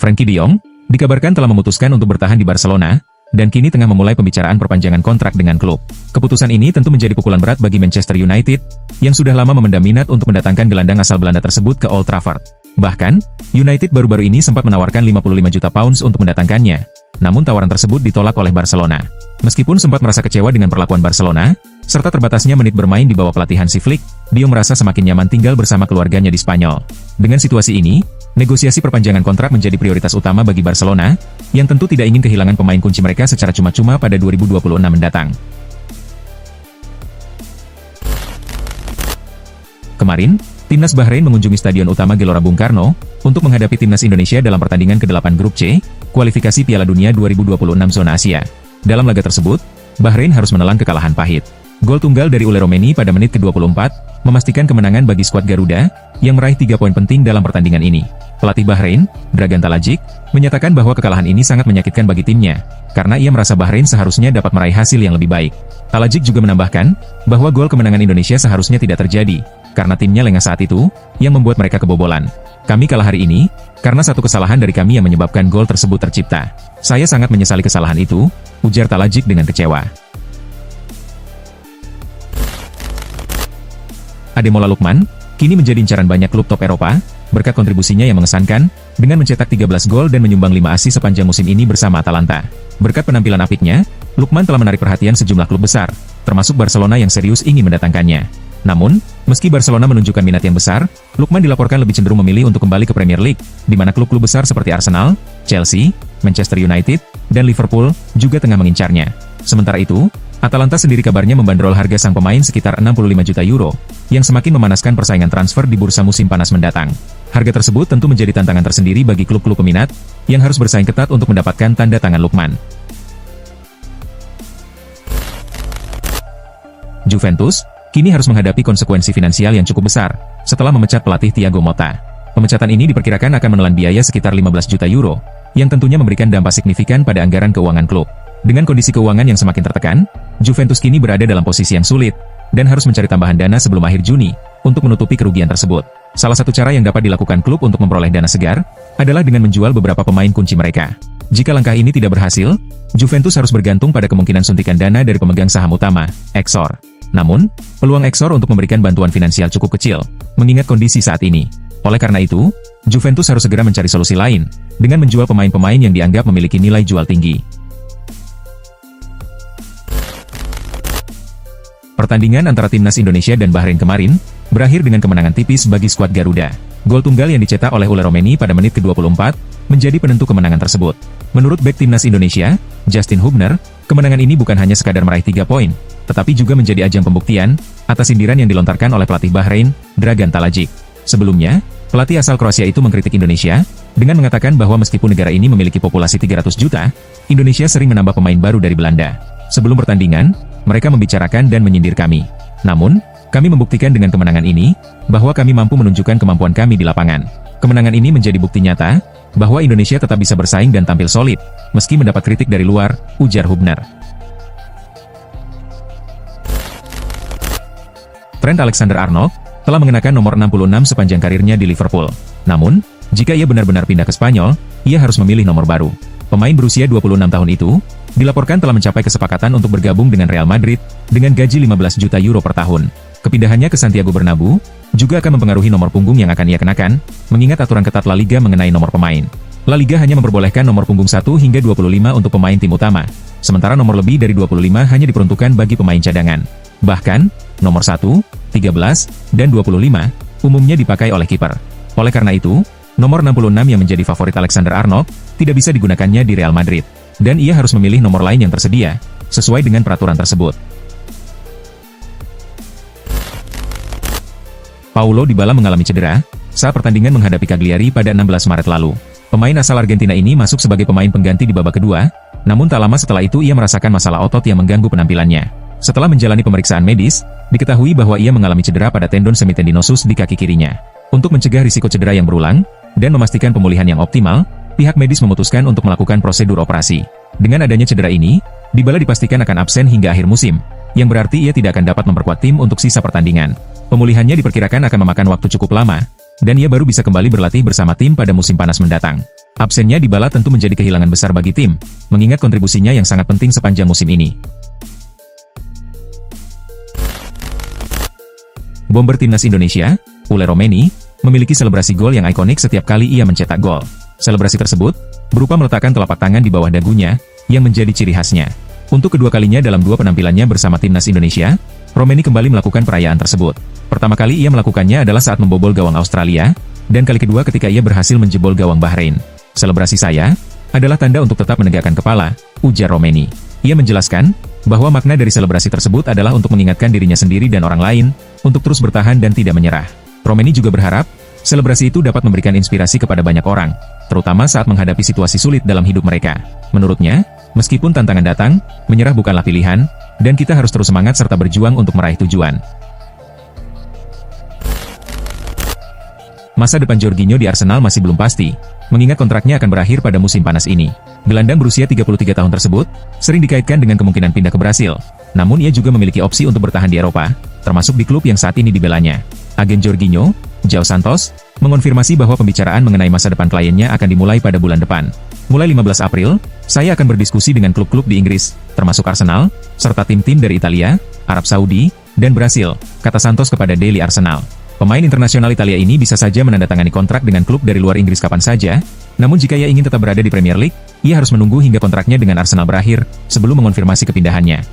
Frenkie de Jong dikabarkan telah memutuskan untuk bertahan di Barcelona, dan kini tengah memulai pembicaraan perpanjangan kontrak dengan klub. Keputusan ini tentu menjadi pukulan berat bagi Manchester United, yang sudah lama memendam minat untuk mendatangkan gelandang asal Belanda tersebut ke Old Trafford. Bahkan, United baru-baru ini sempat menawarkan 55 juta pounds untuk mendatangkannya. Namun tawaran tersebut ditolak oleh Barcelona. Meskipun sempat merasa kecewa dengan perlakuan Barcelona, serta terbatasnya menit bermain di bawah pelatihan si Flick, dia merasa semakin nyaman tinggal bersama keluarganya di Spanyol. Dengan situasi ini, negosiasi perpanjangan kontrak menjadi prioritas utama bagi Barcelona, yang tentu tidak ingin kehilangan pemain kunci mereka secara cuma-cuma pada 2026 mendatang. Kemarin, Timnas Bahrain mengunjungi Stadion Utama Gelora Bung Karno untuk menghadapi Timnas Indonesia dalam pertandingan ke-8 Grup C, kualifikasi Piala Dunia 2026 Zona Asia. Dalam laga tersebut, Bahrain harus menelan kekalahan pahit. Gol tunggal dari Ule Romeni pada menit ke-24 memastikan kemenangan bagi skuad Garuda yang meraih 3 poin penting dalam pertandingan ini. Pelatih Bahrain, Dragan Talajic, menyatakan bahwa kekalahan ini sangat menyakitkan bagi timnya, karena ia merasa Bahrain seharusnya dapat meraih hasil yang lebih baik. Talajic juga menambahkan bahwa gol kemenangan Indonesia seharusnya tidak terjadi, karena timnya lengah saat itu, yang membuat mereka kebobolan. Kami kalah hari ini, karena satu kesalahan dari kami yang menyebabkan gol tersebut tercipta. Saya sangat menyesali kesalahan itu, ujar Talajic dengan kecewa. Ademola Lookman kini menjadi incaran banyak klub top Eropa, berkat kontribusinya yang mengesankan, dengan mencetak 13 gol dan menyumbang 5 assist sepanjang musim ini bersama Atalanta. Berkat penampilan apiknya, Lookman telah menarik perhatian sejumlah klub besar, termasuk Barcelona yang serius ingin mendatangkannya. Namun, meski Barcelona menunjukkan minat yang besar, Lookman dilaporkan lebih cenderung memilih untuk kembali ke Premier League, di mana klub-klub besar seperti Arsenal, Chelsea, Manchester United, dan Liverpool juga tengah mengincarnya. Sementara itu, Atalanta sendiri kabarnya membandrol harga sang pemain sekitar 65 juta euro, yang semakin memanaskan persaingan transfer di bursa musim panas mendatang. Harga tersebut tentu menjadi tantangan tersendiri bagi klub-klub peminat, yang harus bersaing ketat untuk mendapatkan tanda tangan Lookman. Juventus kini harus menghadapi konsekuensi finansial yang cukup besar, setelah memecat pelatih Thiago Motta. Pemecatan ini diperkirakan akan menelan biaya sekitar 15 juta euro, yang tentunya memberikan dampak signifikan pada anggaran keuangan klub. Dengan kondisi keuangan yang semakin tertekan, Juventus kini berada dalam posisi yang sulit, dan harus mencari tambahan dana sebelum akhir Juni, untuk menutupi kerugian tersebut. Salah satu cara yang dapat dilakukan klub untuk memperoleh dana segar, adalah dengan menjual beberapa pemain kunci mereka. Jika langkah ini tidak berhasil, Juventus harus bergantung pada kemungkinan suntikan dana dari pemegang saham utama, Exor. Namun, peluang Exor untuk memberikan bantuan finansial cukup kecil, mengingat kondisi saat ini. Oleh karena itu, Juventus harus segera mencari solusi lain, dengan menjual pemain-pemain yang dianggap memiliki nilai jual tinggi. Pertandingan antara Timnas Indonesia dan Bahrain kemarin, berakhir dengan kemenangan tipis bagi skuad Garuda. Gol tunggal yang dicetak oleh Ule Romeni pada menit ke-24, menjadi penentu kemenangan tersebut. Menurut bek Timnas Indonesia, Justin Hubner, kemenangan ini bukan hanya sekadar meraih 3 poin, tetapi juga menjadi ajang pembuktian, atas sindiran yang dilontarkan oleh pelatih Bahrain, Dragan Talajic. Sebelumnya, pelatih asal Kroasia itu mengkritik Indonesia, dengan mengatakan bahwa meskipun negara ini memiliki populasi 300 juta, Indonesia sering menambah pemain baru dari Belanda. Sebelum pertandingan, mereka membicarakan dan menyindir kami. Namun, kami membuktikan dengan kemenangan ini, bahwa kami mampu menunjukkan kemampuan kami di lapangan. Kemenangan ini menjadi bukti nyata, bahwa Indonesia tetap bisa bersaing dan tampil solid, meski mendapat kritik dari luar, ujar Hubner. Trent Alexander-Arnold telah mengenakan nomor 66 sepanjang karirnya di Liverpool. Namun, jika ia benar-benar pindah ke Spanyol, ia harus memilih nomor baru. Pemain berusia 26 tahun itu, dilaporkan telah mencapai kesepakatan untuk bergabung dengan Real Madrid, dengan gaji 15 juta euro per tahun. Kepindahannya ke Santiago Bernabeu, juga akan mempengaruhi nomor punggung yang akan ia kenakan, mengingat aturan ketat La Liga mengenai nomor pemain. La Liga hanya memperbolehkan nomor punggung 1 hingga 25 untuk pemain tim utama, sementara nomor lebih dari 25 hanya diperuntukkan bagi pemain cadangan. Bahkan, nomor 1, 13, dan 25, umumnya dipakai oleh kiper. Oleh karena itu, nomor 66 yang menjadi favorit Alexander-Arnold, tidak bisa digunakannya di Real Madrid, dan ia harus memilih nomor lain yang tersedia, sesuai dengan peraturan tersebut. Paulo Dybala mengalami cedera saat pertandingan menghadapi Cagliari pada 16 Maret lalu. Pemain asal Argentina ini masuk sebagai pemain pengganti di babak kedua, namun tak lama setelah itu ia merasakan masalah otot yang mengganggu penampilannya. Setelah menjalani pemeriksaan medis, diketahui bahwa ia mengalami cedera pada tendon semitendinosus di kaki kirinya. Untuk mencegah risiko cedera yang berulang, dan memastikan pemulihan yang optimal, pihak medis memutuskan untuk melakukan prosedur operasi. Dengan adanya cedera ini, Dybala dipastikan akan absen hingga akhir musim, yang berarti ia tidak akan dapat memperkuat tim untuk sisa pertandingan. Pemulihannya diperkirakan akan memakan waktu cukup lama, dan ia baru bisa kembali berlatih bersama tim pada musim panas mendatang. Absennya Dybala tentu menjadi kehilangan besar bagi tim, mengingat kontribusinya yang sangat penting sepanjang musim ini. Bomber timnas Indonesia, Ule Romeni, memiliki selebrasi gol yang ikonik setiap kali ia mencetak gol. Selebrasi tersebut berupa meletakkan telapak tangan di bawah dagunya, yang menjadi ciri khasnya. Untuk kedua kalinya dalam dua penampilannya bersama timnas Indonesia, Romeni kembali melakukan perayaan tersebut. Pertama kali ia melakukannya adalah saat membobol gawang Australia, dan kali kedua ketika ia berhasil menjebol gawang Bahrain. Selebrasi saya adalah tanda untuk tetap menegakkan kepala, ujar Romeni. Ia menjelaskan bahwa makna dari selebrasi tersebut adalah untuk mengingatkan dirinya sendiri dan orang lain untuk terus bertahan dan tidak menyerah. Romeni juga berharap selebrasi itu dapat memberikan inspirasi kepada banyak orang, terutama saat menghadapi situasi sulit dalam hidup mereka. Menurutnya, meskipun tantangan datang, menyerah bukanlah pilihan, dan kita harus terus semangat serta berjuang untuk meraih tujuan. Masa depan Jorginho di Arsenal masih belum pasti, mengingat kontraknya akan berakhir pada musim panas ini. Gelandang berusia 33 tahun tersebut sering dikaitkan dengan kemungkinan pindah ke Brasil, namun ia juga memiliki opsi untuk bertahan di Eropa, termasuk di klub yang saat ini dibelanya. Agen Jorginho, João Santos, mengonfirmasi bahwa pembicaraan mengenai masa depan kliennya akan dimulai pada bulan depan. Mulai 15 April, saya akan berdiskusi dengan klub-klub di Inggris, termasuk Arsenal, serta tim-tim dari Italia, Arab Saudi, dan Brasil, kata Santos kepada Daily Arsenal. Pemain internasional Italia ini bisa saja menandatangani kontrak dengan klub dari luar Inggris kapan saja, namun jika ia ingin tetap berada di Premier League, ia harus menunggu hingga kontraknya dengan Arsenal berakhir, sebelum mengonfirmasi kepindahannya.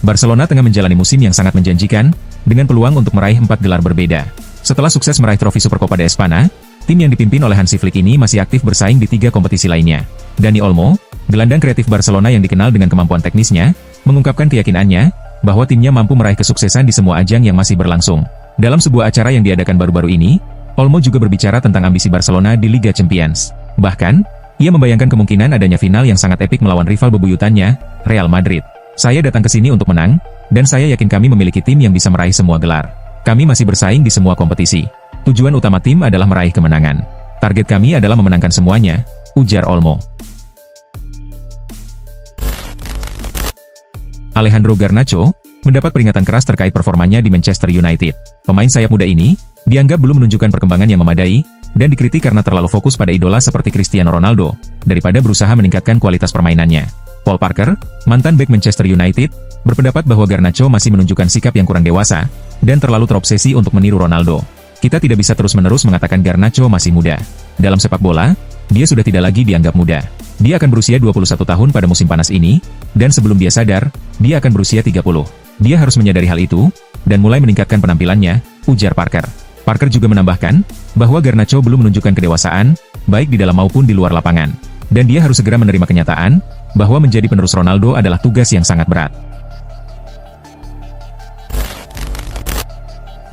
Barcelona tengah menjalani musim yang sangat menjanjikan, dengan peluang untuk meraih 4 gelar berbeda. Setelah sukses meraih trofi Supercopa de España, tim yang dipimpin oleh Hansi Flick ini masih aktif bersaing di 3 kompetisi lainnya. Dani Olmo, gelandang kreatif Barcelona yang dikenal dengan kemampuan teknisnya, mengungkapkan keyakinannya bahwa timnya mampu meraih kesuksesan di semua ajang yang masih berlangsung. Dalam sebuah acara yang diadakan baru-baru ini, Olmo juga berbicara tentang ambisi Barcelona di Liga Champions. Bahkan, ia membayangkan kemungkinan adanya final yang sangat epik melawan rival bebuyutannya, Real Madrid. Saya datang ke sini untuk menang, dan saya yakin kami memiliki tim yang bisa meraih semua gelar. Kami masih bersaing di semua kompetisi. Tujuan utama tim adalah meraih kemenangan. Target kami adalah memenangkan semuanya, ujar Olmo. Alejandro Garnacho mendapat peringatan keras terkait performanya di Manchester United. Pemain sayap muda ini dianggap belum menunjukkan perkembangan yang memadai, dan dikritik karena terlalu fokus pada idola seperti Cristiano Ronaldo, daripada berusaha meningkatkan kualitas permainannya. Paul Parker, mantan bek Manchester United, berpendapat bahwa Garnacho masih menunjukkan sikap yang kurang dewasa, dan terlalu terobsesi untuk meniru Ronaldo. Kita tidak bisa terus-menerus mengatakan Garnacho masih muda. Dalam sepak bola, dia sudah tidak lagi dianggap muda. Dia akan berusia 21 tahun pada musim panas ini, dan sebelum dia sadar, dia akan berusia 30. Dia harus menyadari hal itu, dan mulai meningkatkan penampilannya, ujar Parker. Parker juga menambahkan, bahwa Garnacho belum menunjukkan kedewasaan, baik di dalam maupun di luar lapangan. Dan dia harus segera menerima kenyataan, bahwa menjadi penerus Ronaldo adalah tugas yang sangat berat.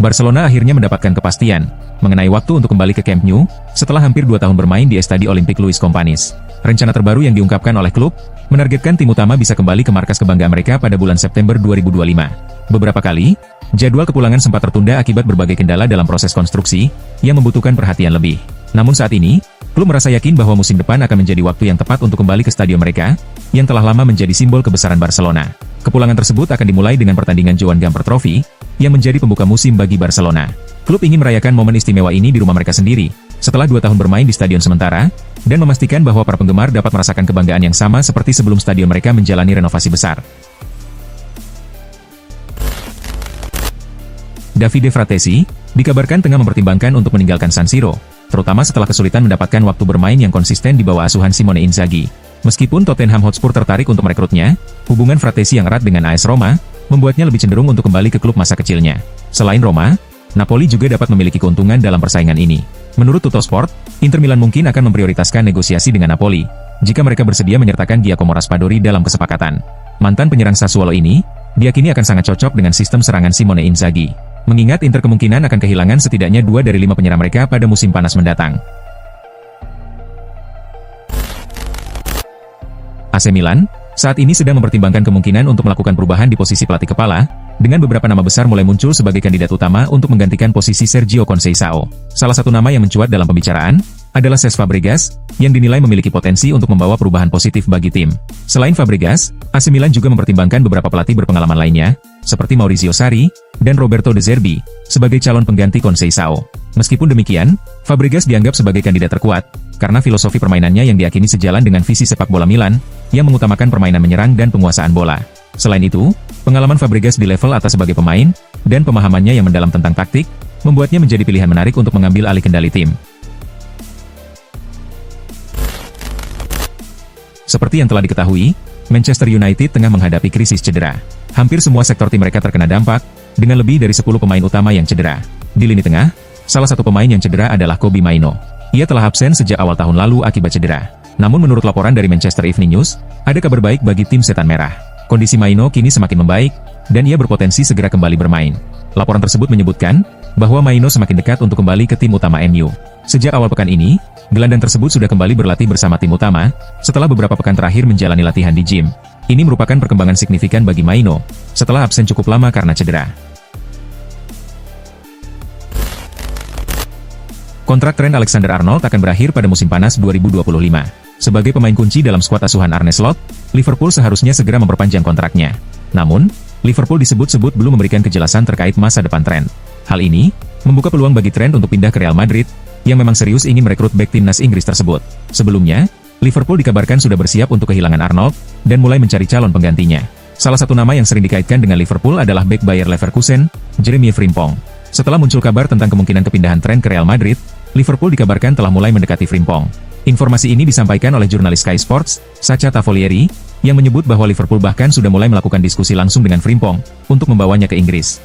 Barcelona akhirnya mendapatkan kepastian mengenai waktu untuk kembali ke Camp Nou, setelah hampir 2 tahun bermain di Estadi Olympique Luis Companys. Rencana terbaru yang diungkapkan oleh klub, menargetkan tim utama bisa kembali ke markas kebanggaan mereka pada bulan September 2025. Beberapa kali, jadwal kepulangan sempat tertunda akibat berbagai kendala dalam proses konstruksi, yang membutuhkan perhatian lebih. Namun saat ini, klub merasa yakin bahwa musim depan akan menjadi waktu yang tepat untuk kembali ke stadion mereka, yang telah lama menjadi simbol kebesaran Barcelona. Kepulangan tersebut akan dimulai dengan pertandingan Joan Gamper Trophy, yang menjadi pembuka musim bagi Barcelona. Klub ingin merayakan momen istimewa ini di rumah mereka sendiri, setelah 2 tahun bermain di stadion sementara, dan memastikan bahwa para penggemar dapat merasakan kebanggaan yang sama seperti sebelum stadion mereka menjalani renovasi besar. Davide Fratesi dikabarkan tengah mempertimbangkan untuk meninggalkan San Siro, terutama setelah kesulitan mendapatkan waktu bermain yang konsisten di bawah asuhan Simone Inzaghi. Meskipun Tottenham Hotspur tertarik untuk merekrutnya, hubungan Fratesi yang erat dengan AS Roma membuatnya lebih cenderung untuk kembali ke klub masa kecilnya. Selain Roma, Napoli juga dapat memiliki keuntungan dalam persaingan ini. Menurut Tuttosport, Inter Milan mungkin akan memprioritaskan negosiasi dengan Napoli, jika mereka bersedia menyertakan Giacomo Raspadori dalam kesepakatan. Mantan penyerang Sassuolo ini, diyakini akan sangat cocok dengan sistem serangan Simone Inzaghi. Mengingat Inter kemungkinan akan kehilangan setidaknya 2 dari 5 penyerang mereka pada musim panas mendatang. AC Milan saat ini sedang mempertimbangkan kemungkinan untuk melakukan perubahan di posisi pelatih kepala, dengan beberapa nama besar mulai muncul sebagai kandidat utama untuk menggantikan posisi Sergio Conceição. Salah satu nama yang mencuat dalam pembicaraan adalah Cesc Fabregas, yang dinilai memiliki potensi untuk membawa perubahan positif bagi tim. Selain Fabregas, AC Milan juga mempertimbangkan beberapa pelatih berpengalaman lainnya, seperti Maurizio Sarri dan Roberto De Zerbi, sebagai calon pengganti Conceição. Meskipun demikian, Fabregas dianggap sebagai kandidat terkuat, karena filosofi permainannya yang diyakini sejalan dengan visi sepak bola Milan, yang mengutamakan permainan menyerang dan penguasaan bola. Selain itu, pengalaman Fabregas di level atas sebagai pemain, dan pemahamannya yang mendalam tentang taktik, membuatnya menjadi pilihan menarik untuk mengambil alih kendali tim. Seperti yang telah diketahui, Manchester United tengah menghadapi krisis cedera. Hampir semua sektor tim mereka terkena dampak, dengan lebih dari 10 pemain utama yang cedera. Di lini tengah, salah satu pemain yang cedera adalah Kobbie Mainoo. Ia telah absen sejak awal tahun lalu akibat cedera. Namun menurut laporan dari Manchester Evening News, ada kabar baik bagi tim Setan Merah. Kondisi Mainoo kini semakin membaik, dan ia berpotensi segera kembali bermain. Laporan tersebut menyebutkan, bahwa Mainoo semakin dekat untuk kembali ke tim utama MU. Sejak awal pekan ini, gelandang tersebut sudah kembali berlatih bersama tim utama, setelah beberapa pekan terakhir menjalani latihan di gym. Ini merupakan perkembangan signifikan bagi Mainoo, setelah absen cukup lama karena cedera. Kontrak Trent Alexander-Arnold akan berakhir pada musim panas 2025. Sebagai pemain kunci dalam skuad asuhan Arne Slot, Liverpool seharusnya segera memperpanjang kontraknya. Namun, Liverpool disebut-sebut belum memberikan kejelasan terkait masa depan Trent. Hal ini membuka peluang bagi Trent untuk pindah ke Real Madrid, yang memang serius ingin merekrut bek timnas Inggris tersebut. Sebelumnya, Liverpool dikabarkan sudah bersiap untuk kehilangan Arnold, dan mulai mencari calon penggantinya. Salah satu nama yang sering dikaitkan dengan Liverpool adalah bek Bayer Leverkusen, Jeremy Frimpong. Setelah muncul kabar tentang kemungkinan kepindahan Trent ke Real Madrid, Liverpool dikabarkan telah mulai mendekati Frimpong. Informasi ini disampaikan oleh jurnalis Sky Sports, Sacha Tavolieri, yang menyebut bahwa Liverpool bahkan sudah mulai melakukan diskusi langsung dengan Frimpong, untuk membawanya ke Inggris.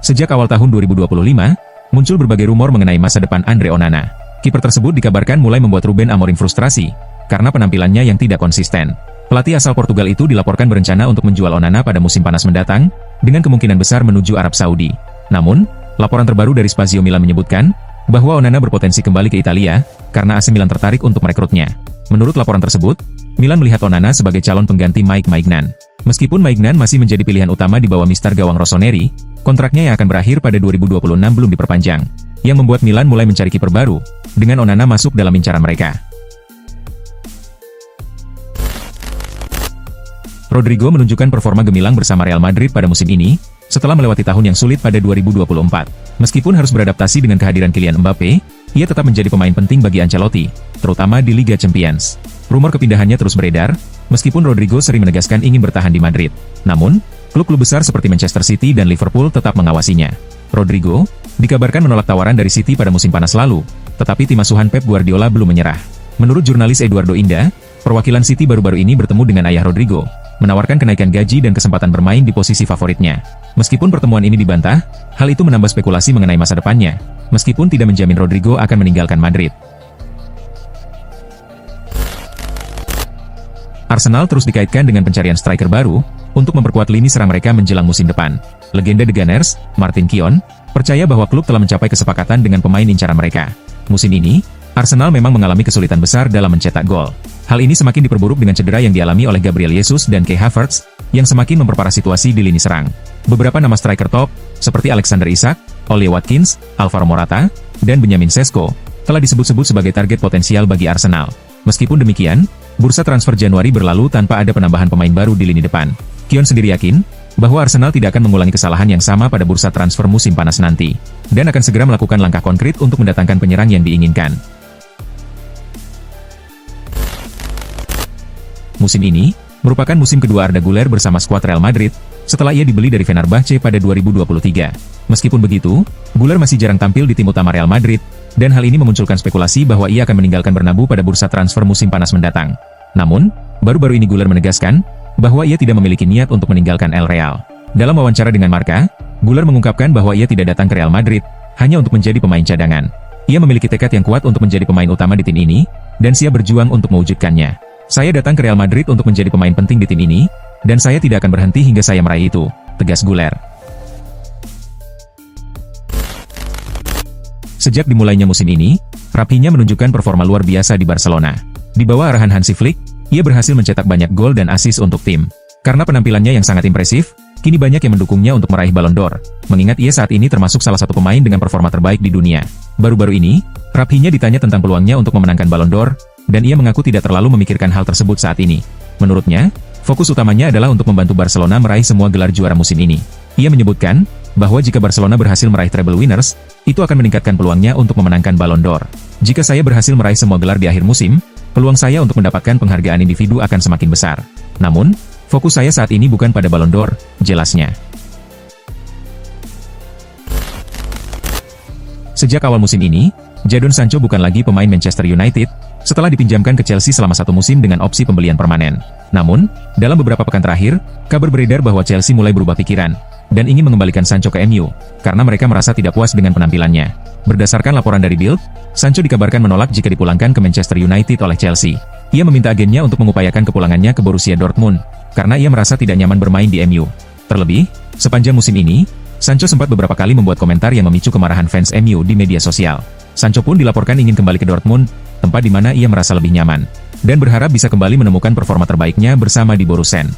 Sejak awal tahun 2025, muncul berbagai rumor mengenai masa depan Andre Onana. Kiper tersebut dikabarkan mulai membuat Ruben Amorim frustrasi, karena penampilannya yang tidak konsisten. Pelatih asal Portugal itu dilaporkan berencana untuk menjual Onana pada musim panas mendatang, dengan kemungkinan besar menuju Arab Saudi. Namun, laporan terbaru dari Spazio Milan menyebutkan, bahwa Onana berpotensi kembali ke Italia, karena AC Milan tertarik untuk merekrutnya. Menurut laporan tersebut, Milan melihat Onana sebagai calon pengganti Mike Maignan. Meskipun Maignan masih menjadi pilihan utama di bawah Mister gawang Rossoneri, kontraknya yang akan berakhir pada 2026 belum diperpanjang, yang membuat Milan mulai mencari kiper baru, dengan Onana masuk dalam incaran mereka. Rodrigo menunjukkan performa gemilang bersama Real Madrid pada musim ini, setelah melewati tahun yang sulit pada 2024. Meskipun harus beradaptasi dengan kehadiran Kylian Mbappe, ia tetap menjadi pemain penting bagi Ancelotti, terutama di Liga Champions. Rumor kepindahannya terus beredar, meskipun Rodrigo sering menegaskan ingin bertahan di Madrid. Namun, klub-klub besar seperti Manchester City dan Liverpool tetap mengawasinya. Rodrigo dikabarkan menolak tawaran dari City pada musim panas lalu, tetapi tim asuhan Pep Guardiola belum menyerah. Menurut jurnalis Eduardo Inda, perwakilan City baru-baru ini bertemu dengan ayah Rodrigo, menawarkan kenaikan gaji dan kesempatan bermain di posisi favoritnya. Meskipun pertemuan ini dibantah, hal itu menambah spekulasi mengenai masa depannya, meskipun tidak menjamin Rodrigo akan meninggalkan Madrid. Arsenal terus dikaitkan dengan pencarian striker baru, untuk memperkuat lini serang mereka menjelang musim depan. Legenda The Gunners, Martin Keown, percaya bahwa klub telah mencapai kesepakatan dengan pemain incaran mereka. Musim ini, Arsenal memang mengalami kesulitan besar dalam mencetak gol. Hal ini semakin diperburuk dengan cedera yang dialami oleh Gabriel Jesus dan Kai Havertz, yang semakin memperparah situasi di lini serang. Beberapa nama striker top, seperti Alexander Isak, Ollie Watkins, Alvaro Morata, dan Benjamin Sesko, telah disebut-sebut sebagai target potensial bagi Arsenal. Meskipun demikian, bursa transfer Januari berlalu tanpa ada penambahan pemain baru di lini depan. Keown sendiri yakin, bahwa Arsenal tidak akan mengulangi kesalahan yang sama pada bursa transfer musim panas nanti, dan akan segera melakukan langkah konkret untuk mendatangkan penyerang yang diinginkan. Musim ini, merupakan musim kedua Arda Güler bersama skuad Real Madrid, setelah ia dibeli dari Fenerbahce pada 2023. Meskipun begitu, Güler masih jarang tampil di tim utama Real Madrid, dan hal ini memunculkan spekulasi bahwa ia akan meninggalkan Bernabeu pada bursa transfer musim panas mendatang. Namun, baru-baru ini Güler menegaskan, bahwa ia tidak memiliki niat untuk meninggalkan El Real. Dalam wawancara dengan Marca, Güler mengungkapkan bahwa ia tidak datang ke Real Madrid, hanya untuk menjadi pemain cadangan. Ia memiliki tekad yang kuat untuk menjadi pemain utama di tim ini, dan siap berjuang untuk mewujudkannya. Saya datang ke Real Madrid untuk menjadi pemain penting di tim ini, dan saya tidak akan berhenti hingga saya meraih itu, tegas Güler. Sejak dimulainya musim ini, Raphinha menunjukkan performa luar biasa di Barcelona. Di bawah arahan Hansi Flick, ia berhasil mencetak banyak gol dan assist untuk tim. Karena penampilannya yang sangat impresif, kini banyak yang mendukungnya untuk meraih Ballon d'Or, mengingat ia saat ini termasuk salah satu pemain dengan performa terbaik di dunia. Baru-baru ini, Raphinha ditanya tentang peluangnya untuk memenangkan Ballon d'Or, dan ia mengaku tidak terlalu memikirkan hal tersebut saat ini. Menurutnya, fokus utamanya adalah untuk membantu Barcelona meraih semua gelar juara musim ini. Ia menyebutkan bahwa jika Barcelona berhasil meraih treble winners, itu akan meningkatkan peluangnya untuk memenangkan Ballon d'Or. Jika saya berhasil meraih semua gelar di akhir musim, peluang saya untuk mendapatkan penghargaan individu akan semakin besar. Namun, fokus saya saat ini bukan pada Ballon d'Or, jelasnya. Sejak awal musim ini, Jadon Sancho bukan lagi pemain Manchester United, setelah dipinjamkan ke Chelsea selama 1 musim dengan opsi pembelian permanen. Namun, dalam beberapa pekan terakhir, kabar beredar bahwa Chelsea mulai berubah pikiran, dan ingin mengembalikan Sancho ke MU, karena mereka merasa tidak puas dengan penampilannya. Berdasarkan laporan dari Bild, Sancho dikabarkan menolak jika dipulangkan ke Manchester United oleh Chelsea. Ia meminta agennya untuk mengupayakan kepulangannya ke Borussia Dortmund, karena ia merasa tidak nyaman bermain di MU. Terlebih, sepanjang musim ini, Sancho sempat beberapa kali membuat komentar yang memicu kemarahan fans MU di media sosial. Sancho pun dilaporkan ingin kembali ke Dortmund, tempat di mana ia merasa lebih nyaman, dan berharap bisa kembali menemukan performa terbaiknya bersama di Borussen.